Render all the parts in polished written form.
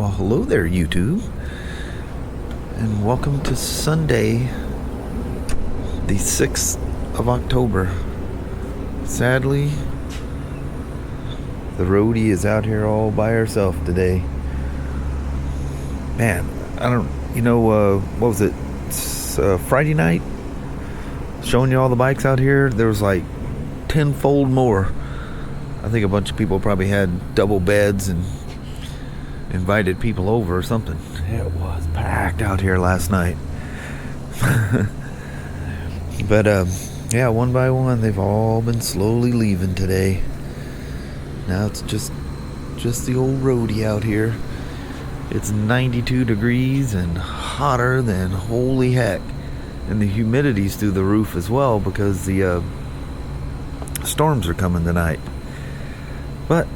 Well, hello there, YouTube, and welcome to Sunday, the 6th of October. Sadly, the Roady is out here all by herself today. Man, what was it? Friday night? Showing you all the bikes out here. There was like tenfold more. I think a bunch of people probably had double beds and invited people over or something. It was packed out here last night. But yeah, one by one they've all been slowly leaving today. Now it's just the old Roady out here. It's 92 degrees and hotter than holy heck, and the humidity's through the roof as well because the storms are coming tonight. But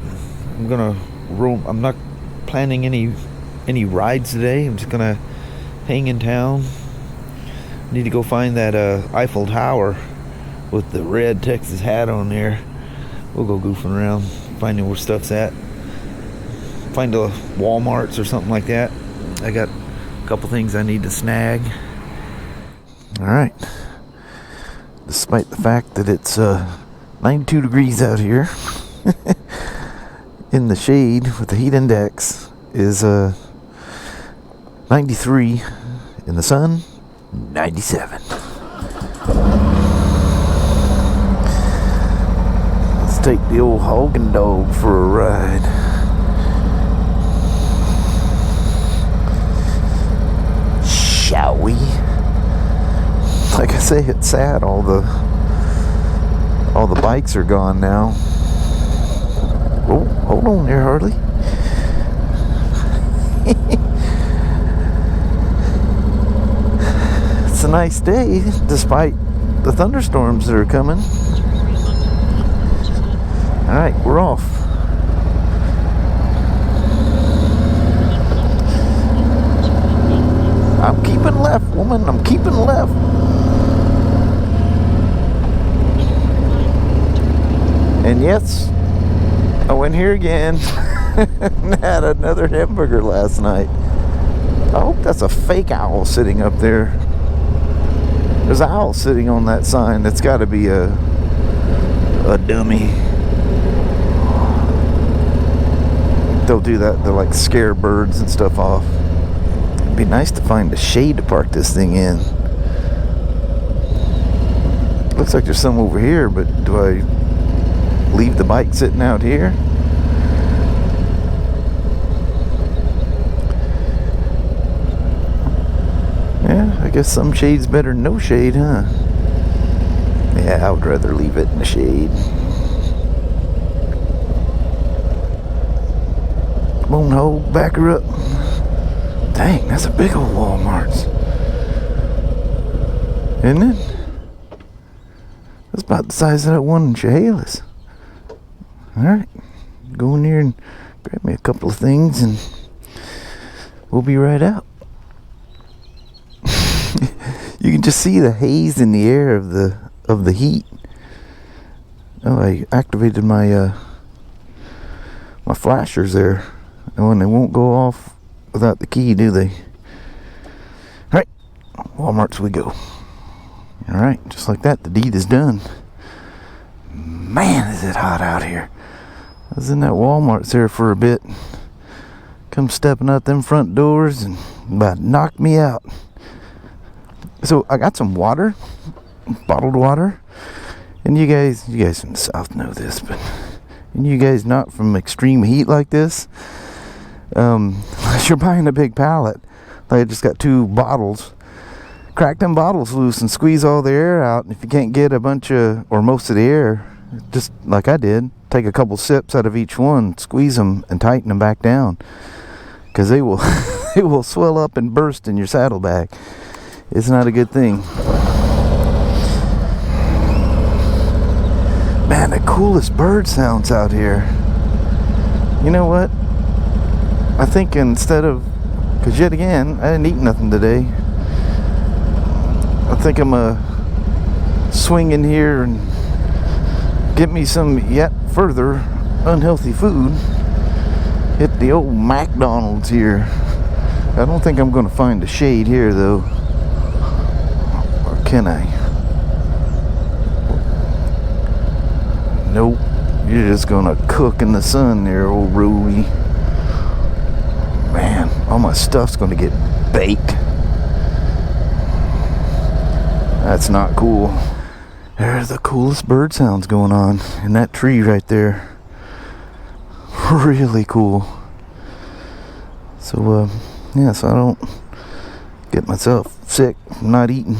I'm not planning any rides today. I'm just gonna hang in town. Need to go find that Eiffel Tower with the red Texas hat on there. We'll go goofing around, finding where stuff's at. Find a Walmart's or something like that. I got a couple things I need to snag. Alright. Despite the fact that it's 92 degrees out here, in the shade with the heat index is 93, in the sun 97. Let's take the old Hogan dog for a ride. Shall we? Like I say, it's sad all the bikes are gone now. Oh, hold on there, Harley. It's a nice day, despite the thunderstorms that are coming. Alright, we're off. I'm keeping left, woman. I'm keeping left. And yes, I went here again and had another hamburger last night. I hope that's a fake owl sitting up there. There's an owl sitting on that sign. That's got to be a dummy. They'll do that. They'll like scare birds and stuff off. It'd be nice to find a shade to park this thing in. Looks like there's some over here, but do I leave the bike sitting out here? Yeah, I guess some shade's better than no shade, huh? Yeah, I would rather leave it in the shade. Come on, Ho, back her up. Dang, that's a big old Walmart's. Isn't it? That's about the size of that one in Chehalis. Alright, go in there and grab me a couple of things and we'll be right out. You can just see the haze in the air of the heat. Oh, I activated my my flashers there. And they won't go off without the key, do they? Alright, Walmart's we go. Alright, just like that, the deed is done. Man, is it hot out here. I was in that Walmart's there for a bit. Come stepping out them front doors and about knocked me out. So I got some water, bottled water. And you guys from the South know this, but and you guys not from extreme heat like this, unless you're buying a big pallet, like I just got 2 bottles. Crack them bottles loose and squeeze all the air out. And if you can't get a bunch of, or most of the air, just like I did, take a couple sips out of each one, squeeze them and tighten them back down, because they will it will swell up and burst in your saddlebag. It's not a good thing. Man, the coolest bird sounds out here. You know what? I think instead of, because yet again, I didn't eat nothing today. I think I'm gonna swing in here and get me some yet further unhealthy food hit the old McDonald's here. I don't think I'm gonna find a shade here though. Or can I? Nope. You're just gonna cook in the sun there, old Roady. Man, all my stuff's gonna get baked. That's not cool. There's the coolest bird sounds going on in that tree right there. Really cool. So yeah, so I don't get myself sick from not eating.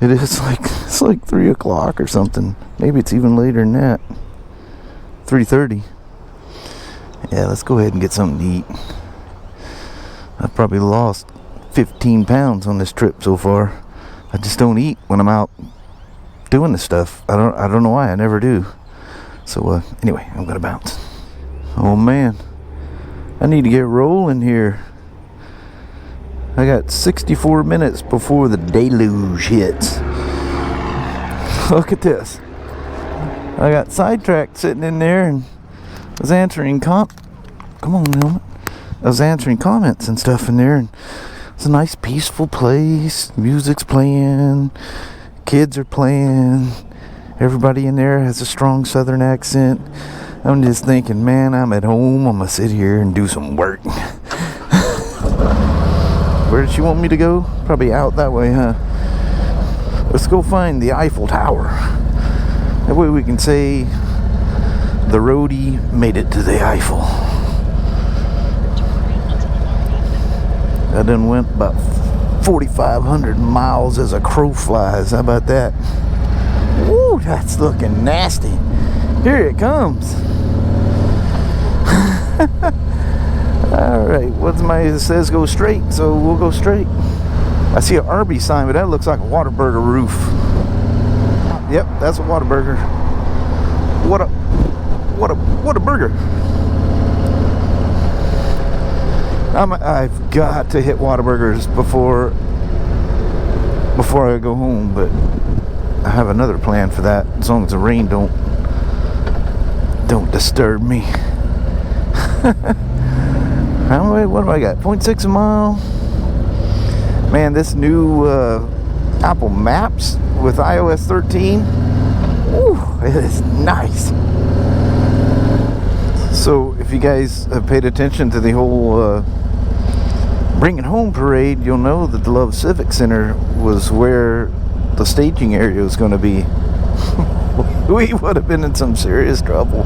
It's like 3 o'clock or something. Maybe it's even later than that. 3:30. Yeah, let's go ahead and get something to eat. I've probably lost 15 pounds on this trip so far. I just don't eat when I'm out doing this stuff. I don't know why. I never do. So anyway, I'm gonna bounce. Oh man, I need to get rolling here. I got 64 minutes before the deluge hits. Look at this. I got sidetracked sitting in there and was answering come on, helmet. I was answering comments and stuff in there, and it's a nice peaceful place. Music's playing, kids are playing, everybody in there has a strong southern accent. I'm just thinking, man, I'm at home. I'm gonna sit here and do some work. Where did she want me to go? Probably out that way, huh? Let's go find the Eiffel Tower. That way we can say the Roady made it to the Eiffel. I done went about 4,500 miles as a crow flies. How about that? Woo, that's looking nasty. Here it comes. Alright, what's it says go straight, so we'll go straight. I see an Arby's sign, but that looks like a Whataburger roof. Yep, that's a Whataburger. What a burger. I've got to hit Whataburgers before I go home, but I have another plan for that, as long as the rain don't disturb me. What do I got? 0.6 a mile. Man, this new Apple Maps with iOS 13, ooh, it is nice. So if you guys have paid attention to the whole Bring It Home parade, you'll know that the Love Civic Center was where the staging area was going to be. We would have been in some serious trouble.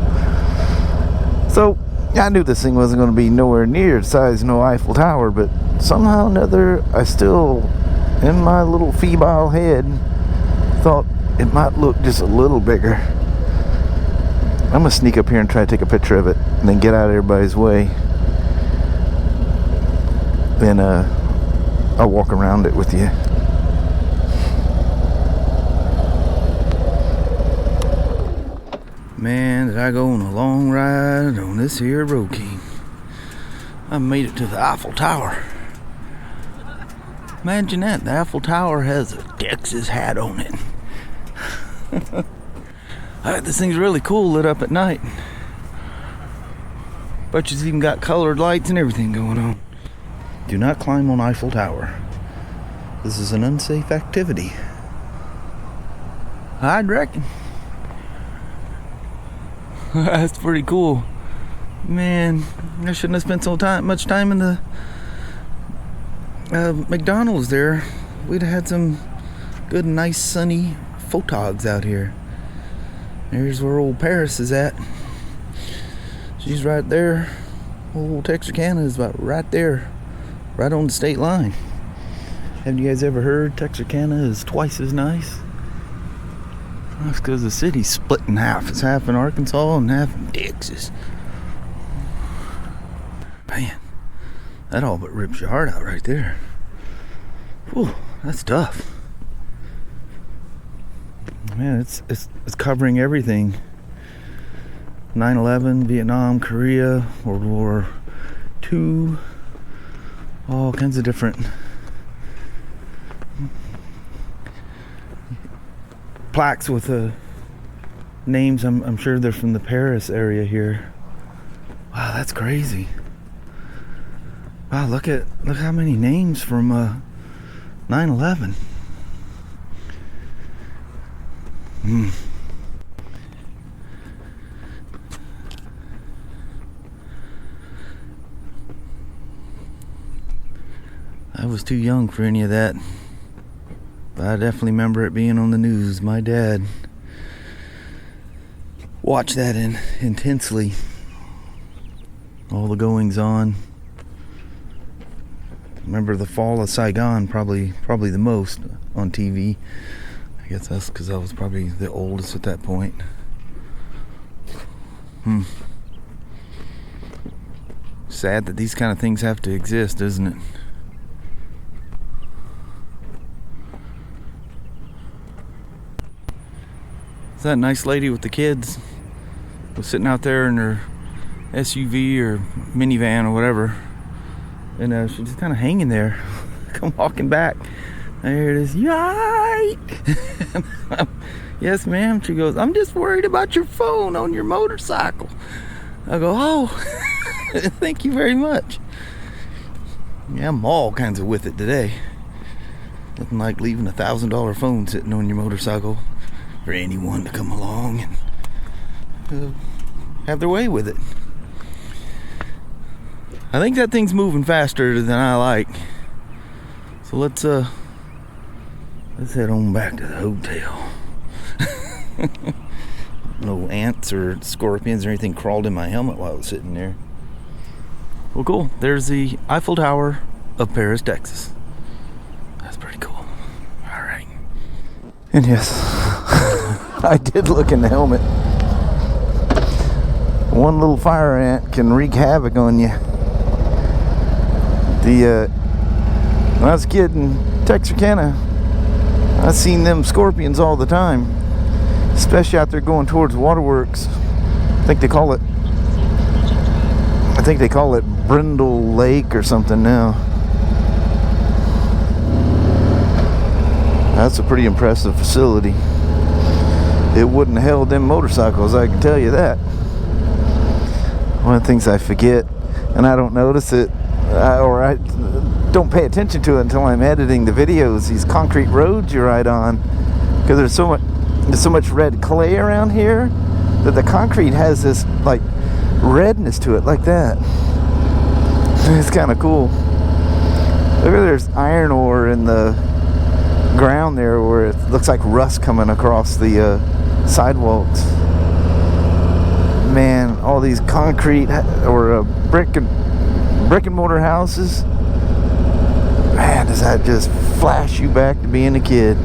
So I knew this thing wasn't going to be nowhere near the size of no Eiffel Tower, but somehow or another, I still, in my little feeble head, thought it might look just a little bigger. I'm going to sneak up here and try to take a picture of it, and then get out of everybody's way. Then I'll walk around it with you. Man, did I go on a long ride on this here Road King. I made it to the Eiffel Tower. Imagine that, the Eiffel Tower has a Texas hat on it. This thing's really cool lit up at night. But it's even got colored lights and everything going on. Do not climb on Eiffel Tower. This is an unsafe activity. I'd reckon. That's pretty cool. Man, I shouldn't have spent much time in the McDonald's there. We'd have had some good, nice, sunny photogs out here. There's where old Paris is at. She's right there. Old Texarkana is about right there, right on the state line. Haven't you guys ever heard Texarkana is twice as nice? That's because the city's split in half. It's half in Arkansas and half in Texas. Man, that all but rips your heart out right there. Whew, that's tough. Man, it's covering everything. 9/11, Vietnam, Korea, World War II, all kinds of different plaques with names. I'm sure they're from the Paris area here. Wow, that's crazy. Wow, look how many names from 9/11. I was too young for any of that, but I definitely remember it being on the news. My dad watched that intensely. All the goings on. Remember the fall of Saigon probably the most on TV. I guess that's because I was probably the oldest at that point. Sad that these kind of things have to exist, isn't it? That nice lady with the kids was sitting out there in her SUV or minivan or whatever, and she's just kind of hanging there. Come walking back. There it is. Yike! Yes, ma'am. She goes, I'm just worried about your phone on your motorcycle. I go, oh, thank you very much. Yeah, I'm all kinds of with it today. Nothing like leaving a $1,000 phone sitting on your motorcycle for anyone to come along and have their way with it. I think that thing's moving faster than I like. So let's head on back to the hotel. No ants or scorpions or anything crawled in my helmet while I was sitting there. Well, cool. There's the Eiffel Tower of Paris, Texas. That's pretty cool. All right. And yes, I did look in the helmet. One little fire ant can wreak havoc on you. When I was a kid in Texarkana, I seen them scorpions all the time, especially out there going towards waterworks. I think they call it Brindle Lake or something now. That's a pretty impressive facility. It wouldn't have held them motorcycles, I can tell you that. One of the things I forget, and I don't notice it, or I don't pay attention to it until I'm editing the videos, these concrete roads you ride on, because there's so much red clay around here that the concrete has this like redness to it, like that. It's kind of cool. Look, there's iron ore in the ground there where it looks like rust coming across the sidewalks. Man, all these concrete or brick and mortar houses, man, does that just flash you back to being a kid.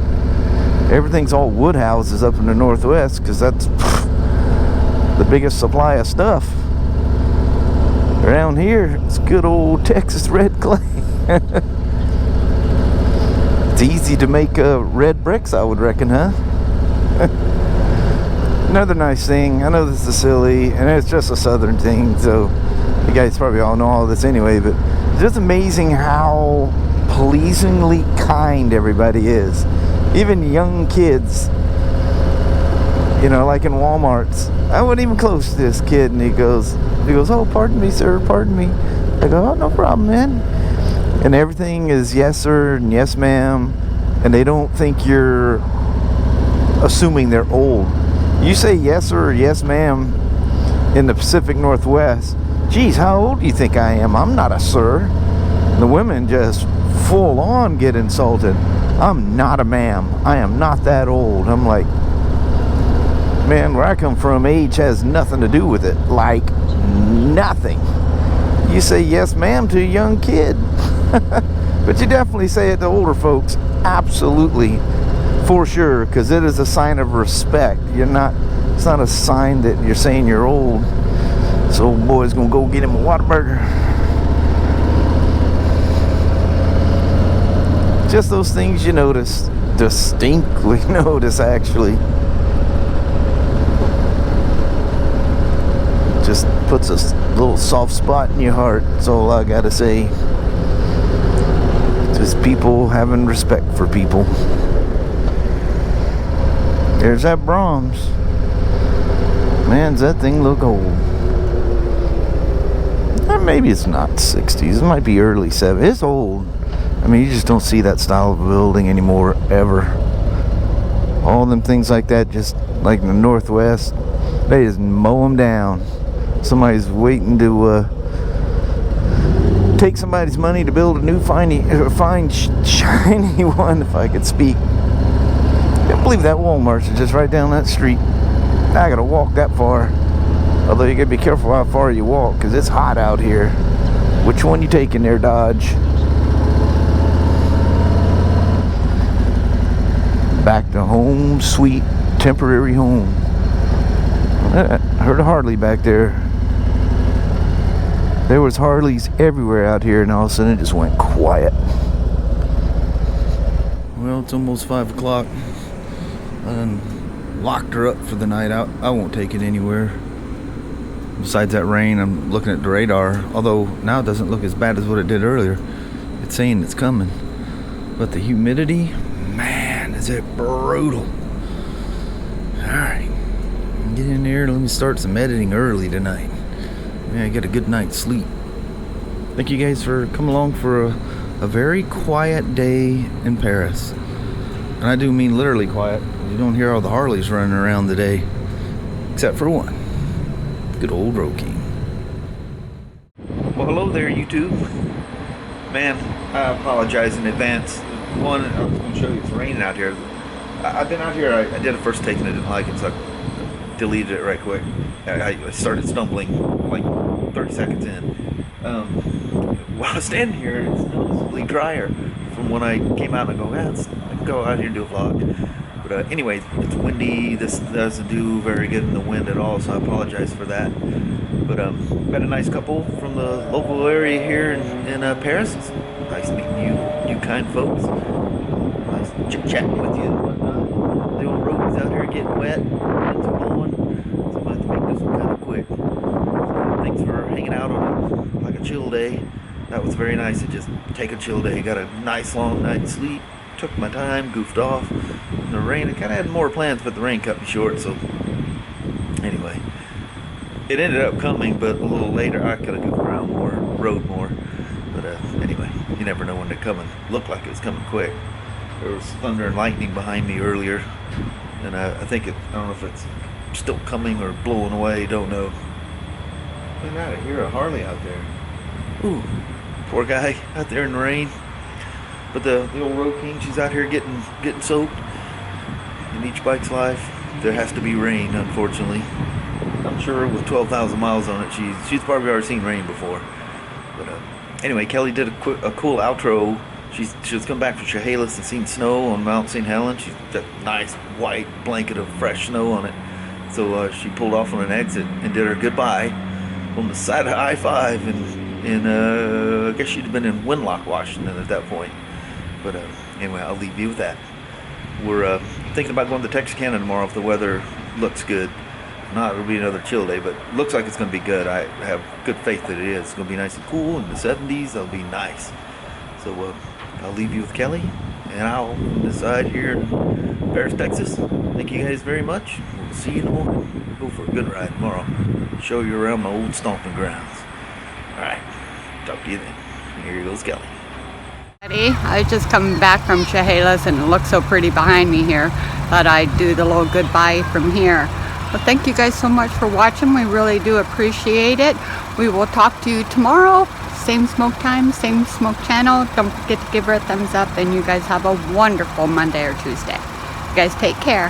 Everything's all wood houses up in the Northwest because that's the biggest supply of stuff. Around here, it's good old Texas red clay. It's easy to make red bricks, I would reckon, huh? Another nice thing, I know this is silly, and it's just a southern thing, so you guys probably all know all this anyway, but it's just amazing how pleasingly kind everybody is. Even young kids, you know, like in Walmart's. I wasn't even close to this kid, and he goes, oh, pardon me, sir, pardon me. I go, oh, no problem, man. And everything is yes, sir, and yes, ma'am, and they don't think you're assuming they're old. You say yes, sir, or yes, ma'am in the Pacific Northwest. Geez, how old do you think I am? I'm not a sir. The women just full on get insulted. I'm not a ma'am. I am not that old. I'm like, man, where I come from, age has nothing to do with it. Like, nothing. You say yes, ma'am to a young kid. But you definitely say it to older folks. Absolutely. For sure. Because it is a sign of respect. It's not a sign that you're saying you're old. So old boy's gonna go get him a Whataburger. Just those things you notice. Distinctly notice, actually. Just puts a little soft spot in your heart. That's all I gotta say. Just people having respect for people. There's that Brahms. Man, does that thing look old. Maybe it's not 60s. It might be early 70s. It's old. I mean, you just don't see that style of building anymore, ever. All them things like that, just like in the Northwest, they just mow them down. Somebody's waiting to take somebody's money to build a new fine, shiny one, if I could speak. Can't believe that Walmart's just right down that street. I gotta walk that far. Although you gotta be careful how far you walk, because it's hot out here. Which one you taking there, Dodge? Back to home, sweet temporary home. I heard a Harley back there. There was Harleys everywhere out here, and all of a sudden it just went quiet. Well, it's almost 5 o'clock. I done locked her up for the night out. I won't take it anywhere. Besides that rain, I'm looking at the radar. Although now it doesn't look as bad as what it did earlier. It's saying it's coming. But the humidity, man, is it brutal. Alright. Get in there. Let me start some editing early tonight. Yeah, I get a good night's sleep. Thank you guys for coming along for a very quiet day in Paris. And I do mean literally quiet. You don't hear all the Harleys running around today. Except for one. Good old Road King. Well, hello there, YouTube. Man, I apologize in advance. One, I was going to show you it's raining out here. I've been out here. I did a first take and I didn't like it, so I deleted it right quick. I started stumbling like 30 seconds in. While I was standing here, it's noticeably drier from when I came out and I go, I can go out here and do a vlog. But anyway, it's windy. This doesn't do very good in the wind at all, so I apologize for that. But met a nice couple from the local area here in Paris. It's nice meeting you kind folks. Nice chit-chatting with you and whatnot. The old road is out here getting wet. Winds are blowing. So I'm going to have to make this one kind of quick. So thanks for hanging out on like a chill day. That was very nice to just take a chill day. Got a nice long night's sleep. Took my time, goofed off. In the rain, I kind of had more plans, but the rain cut me short. So anyway, it ended up coming, but a little later. I could have goofed around more, rode more. But anyway, you never know when they're coming. Looked like it was coming quick. There was thunder and lightning behind me earlier, and I think I don't know if it's still coming or blowing away. Don't know. Look at that! I hear a Harley out there. Ooh, poor guy out there in the rain. But the old Road King, she's out here getting soaked. In each bike's life, there has to be rain, unfortunately. I'm sure with 12,000 miles on it, she's probably already seen rain before. But anyway, Kelly did a cool outro. She's come back from Chehalis and seen snow on Mount St. Helens. She's got a nice white blanket of fresh snow on it. So she pulled off on an exit and did her goodbye on the side of I-5. And I guess she'd have been in Winlock, Washington at that point. But anyway, I'll leave you with that. We're thinking about going to Texarkana tomorrow if the weather looks good. If not, it'll be another chill day, but it looks like it's going to be good. I have good faith that it is. It's going to be nice and cool in the 70s. It'll be nice. So I'll leave you with Kelly, and I'll decide here in Paris, Texas. Thank you guys very much. We'll see you in the morning. We'll go for a good ride tomorrow. Show you around my old stomping grounds. All right. Talk to you then. Here goes Kelly. I was just coming back from Chehalis and it looks so pretty behind me here. Thought I'd do the little goodbye from here. Well, thank you guys so much for watching. We really do appreciate it. We will talk to you tomorrow. Same smoke time, same smoke channel. Don't forget to give her a thumbs up, and you guys have a wonderful Monday or Tuesday. You guys take care.